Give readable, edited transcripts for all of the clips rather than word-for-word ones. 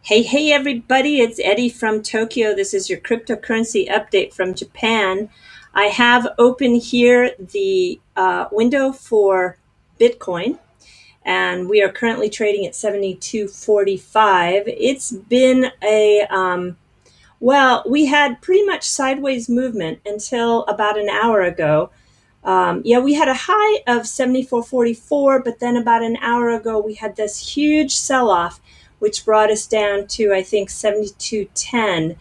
Hey, everybody, it's Eddie from Tokyo. This is your cryptocurrency update from Japan. I have open here the window for Bitcoin, and we are currently trading at 72.45. It's been we had pretty much sideways movement until about an hour ago. We had a high of 74.44, but then about an hour ago, we had this huge sell-off, which brought us down to, I think, 72.10.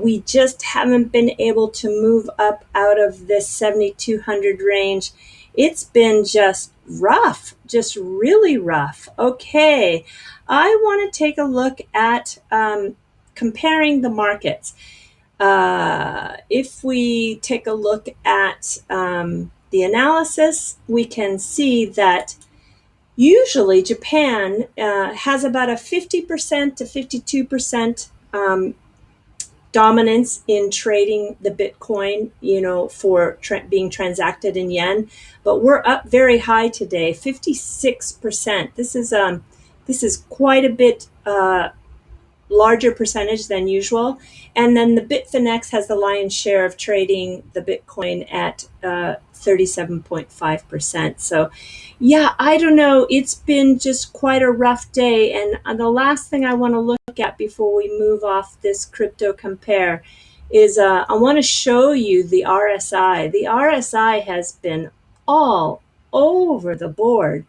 We just haven't been able to move up out of this 7,200 range. It's been just rough, just really rough. Okay, I want to take a look at comparing the markets. If we take a look at the analysis, we can see that usually Japan has about a 50% to 52% dominance in trading the Bitcoin, for being transacted in yen. But we're up very high today, 56%. This is quite a bit larger percentage than usual. And then the Bitfinex has the lion's share of trading the Bitcoin at 37.5%. So yeah, I don't know. It's been just quite a rough day. And the last thing I want to look at before we move off this crypto compare is I want to show you the RSI. The RSI has been all over the board.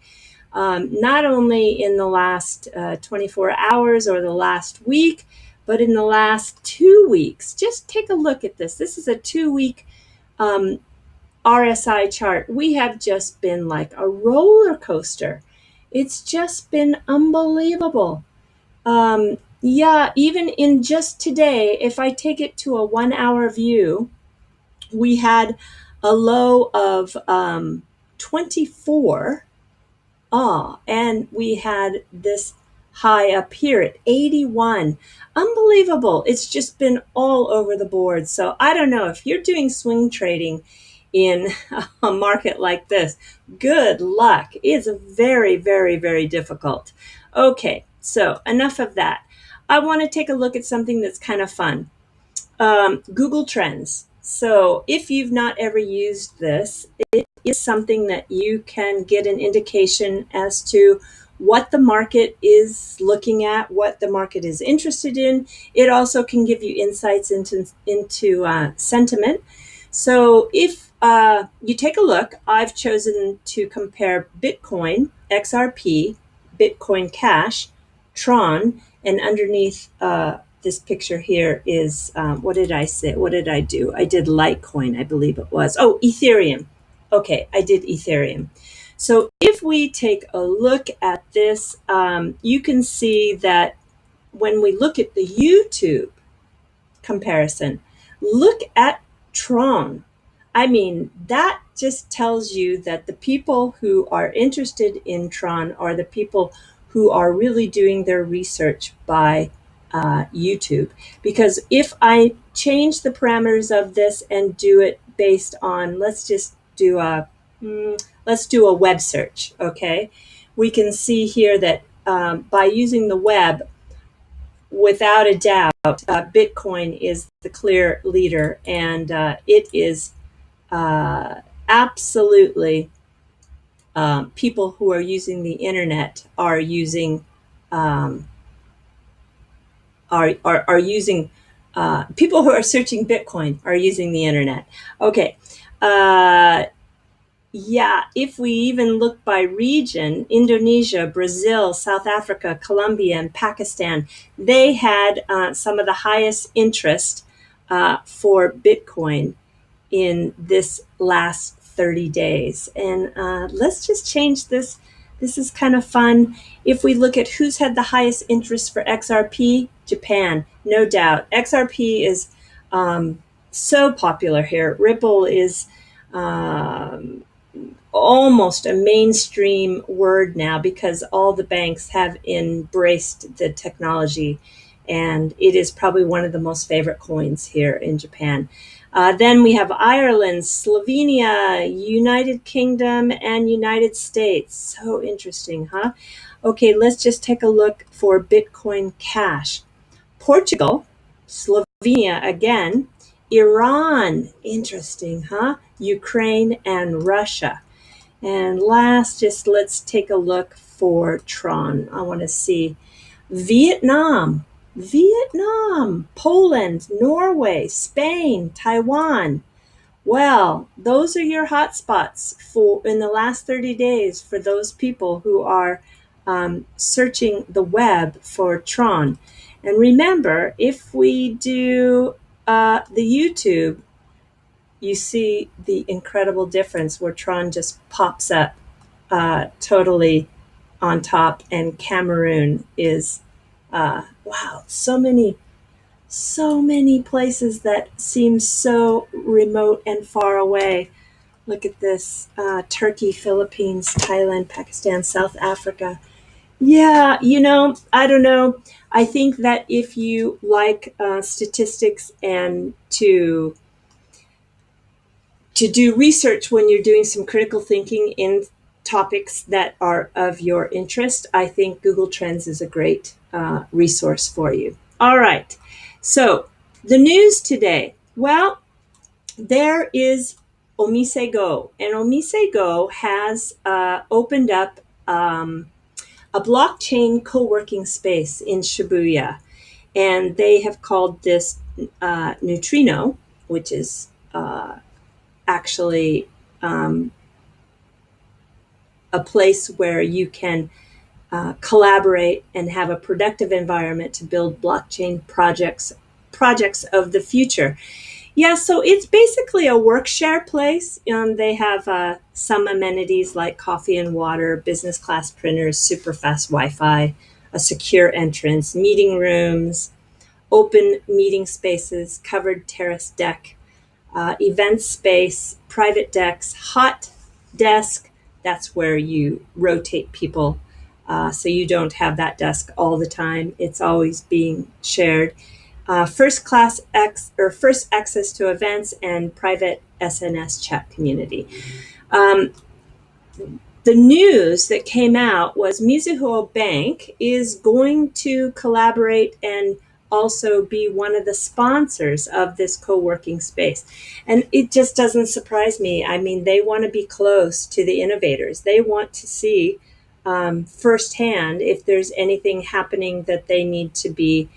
Not only in the last 24 hours or the last week, but in the last 2 weeks. Just take a look at this. This is a 2-week RSI chart. We have just been like a roller coaster. It's just been unbelievable. Even in just today, if I take it to a 1-hour view, we had a low of 24. And we had this high up here at 81. Unbelievable. It's just been all over the board. So I don't know if you're doing swing trading in a market like this, good luck. It's very, very, very difficult. Okay, so enough of that. I want to take a look at something that's kind of fun. Google Trends. So if you've not ever used this, it is something that you can get an indication as to what the market is looking at, what the market is interested in. It also can give you insights into sentiment. So if you take a look, I've chosen to compare Bitcoin, XRP, Bitcoin Cash, Tron, and underneath this picture here is, what did I say? What did I do? I did Litecoin, I believe it was. Oh, Ethereum. Okay, I did Ethereum. So if we take a look at this, you can see that when we look at the YouTube comparison, look at Tron. I mean, that just tells you that the people who are interested in Tron are the people who are really doing their research by YouTube. Because if I change the parameters of this and do it based on, let's do a web search, okay? We can see here that by using the web, without a doubt, Bitcoin is the clear leader, and it is absolutely people who are using the internet are using people who are searching Bitcoin are using the internet. Okay. If we even look by region, Indonesia, Brazil, South Africa, Colombia, and Pakistan, they had some of the highest interest for Bitcoin in this last 30 days. And let's just change this. This is kind of fun. If we look at who's had the highest interest for XRP, Japan, no doubt. XRP is so popular here. Ripple is almost a mainstream word now because all the banks have embraced the technology, and it is probably one of the most favorite coins here in Japan. Then we have Ireland, Slovenia, United Kingdom, and United States. So interesting, huh? Okay, let's just take a look for Bitcoin Cash. Portugal, Slovenia again, Iran, interesting, huh? Ukraine and Russia. And last, just let's take a look for Tron. I want to see Vietnam, Poland, Norway, Spain, Taiwan. Well, those are your hotspots for in the last 30 days for those people who are searching the web for Tron. And remember, if we do the YouTube, you see the incredible difference where Tron just pops up totally on top, and Cameroon is wow, so many places that seem so remote and far away. Look at this: Turkey, Philippines, Thailand, Pakistan, South Africa. Yeah, I don't know. I think that if you like statistics and to do research when you're doing some critical thinking in topics that are of your interest, I think Google Trends is a great resource for you. All right. So the news today. Well, there is OmiseGO, and OmiseGO has opened up a blockchain co-working space in Shibuya, and they have called this Neutrino, which is actually a place where you can collaborate and have a productive environment to build blockchain projects of the future. Yeah, so it's basically a work share place. They have some amenities like coffee and water, business class printers, super fast Wi-Fi, a secure entrance, meeting rooms, open meeting spaces, covered terrace deck, event space, private decks, hot desk. That's where you rotate people, so you don't have that desk all the time. It's always being shared. First class first access to events and private SNS chat community. Um, the news that came out was Mizuho Bank is going to collaborate and also be one of the sponsors of this co-working space. And it just doesn't surprise me. I mean, they want to be close to the innovators. They want to see firsthand if there's anything happening that they need to be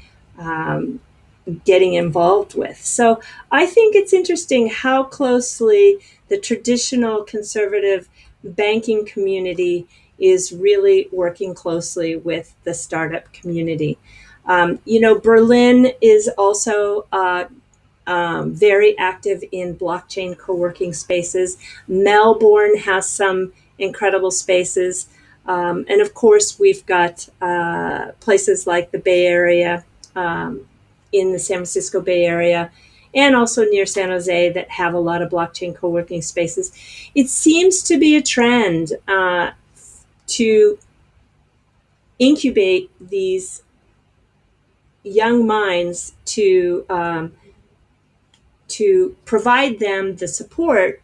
getting involved with. So I think it's interesting how closely the traditional conservative banking community is really working closely with the startup community. Berlin is also very active in blockchain co-working spaces. Melbourne has some incredible spaces. And of course, we've got places like the Bay Area, in the San Francisco Bay Area, and also near San Jose that have a lot of blockchain co-working spaces. It seems to be a trend to incubate these young minds to provide them the support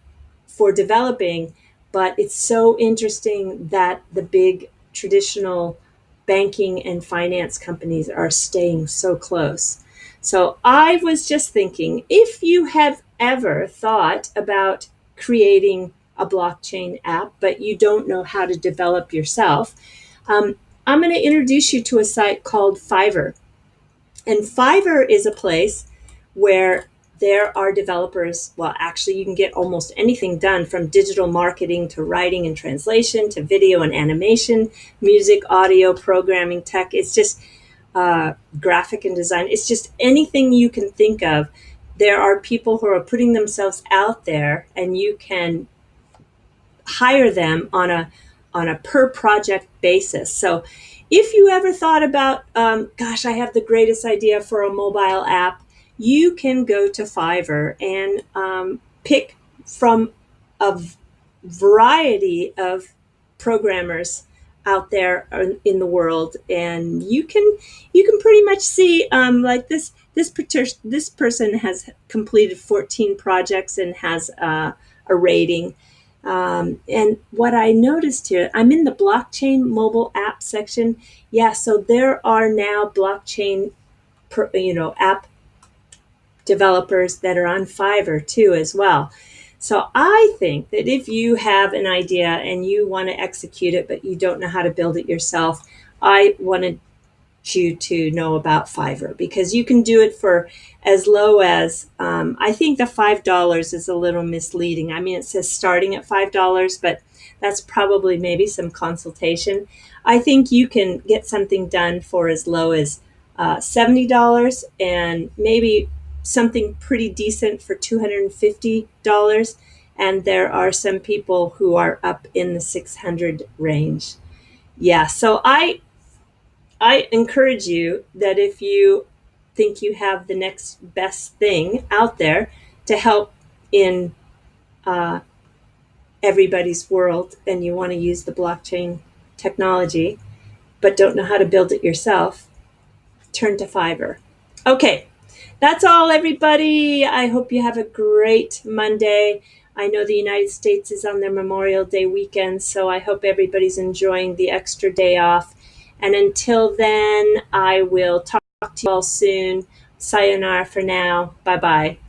for developing. But it's so interesting that the big traditional banking and finance companies are staying so close. So I was just thinking, if you have ever thought about creating a blockchain app, but you don't know how to develop yourself, I'm going to introduce you to a site called Fiverr. And Fiverr is a place where there are developers. Well, actually, you can get almost anything done, from digital marketing to writing and translation to video and animation, music, audio, programming, tech. It's just graphic and design. It's just anything you can think of. There are people who are putting themselves out there, and you can hire them on a per project basis. So if you ever thought about, gosh, I have the greatest idea for a mobile app, you can go to Fiverr and pick from a variety of programmers out there in the world, and you can pretty much see, like this person has completed 14 projects and has a rating. And what I noticed here, I'm in the blockchain mobile app section. Yeah, so there are now blockchain, app developers that are on Fiverr too as well. So I think that if you have an idea and you want to execute it, but you don't know how to build it yourself, I wanted you to know about Fiverr because you can do it for as low as I think the $5 is a little misleading. I mean, it says starting at $5, but that's probably maybe some consultation. I think you can get something done for as low as $70 and maybe something pretty decent for $250. And there are some people who are up in the 600 range. Yeah, so I encourage you that if you think you have the next best thing out there to help in uh, everybody's world and you want to use the blockchain technology but don't know how to build it yourself, turn to Fiverr. Okay, that's all, everybody. I hope you have a great Monday. I know the United States is on their Memorial Day weekend, so I hope everybody's enjoying the extra day off. And until then, I will talk to you all soon. Sayonara for now. Bye bye.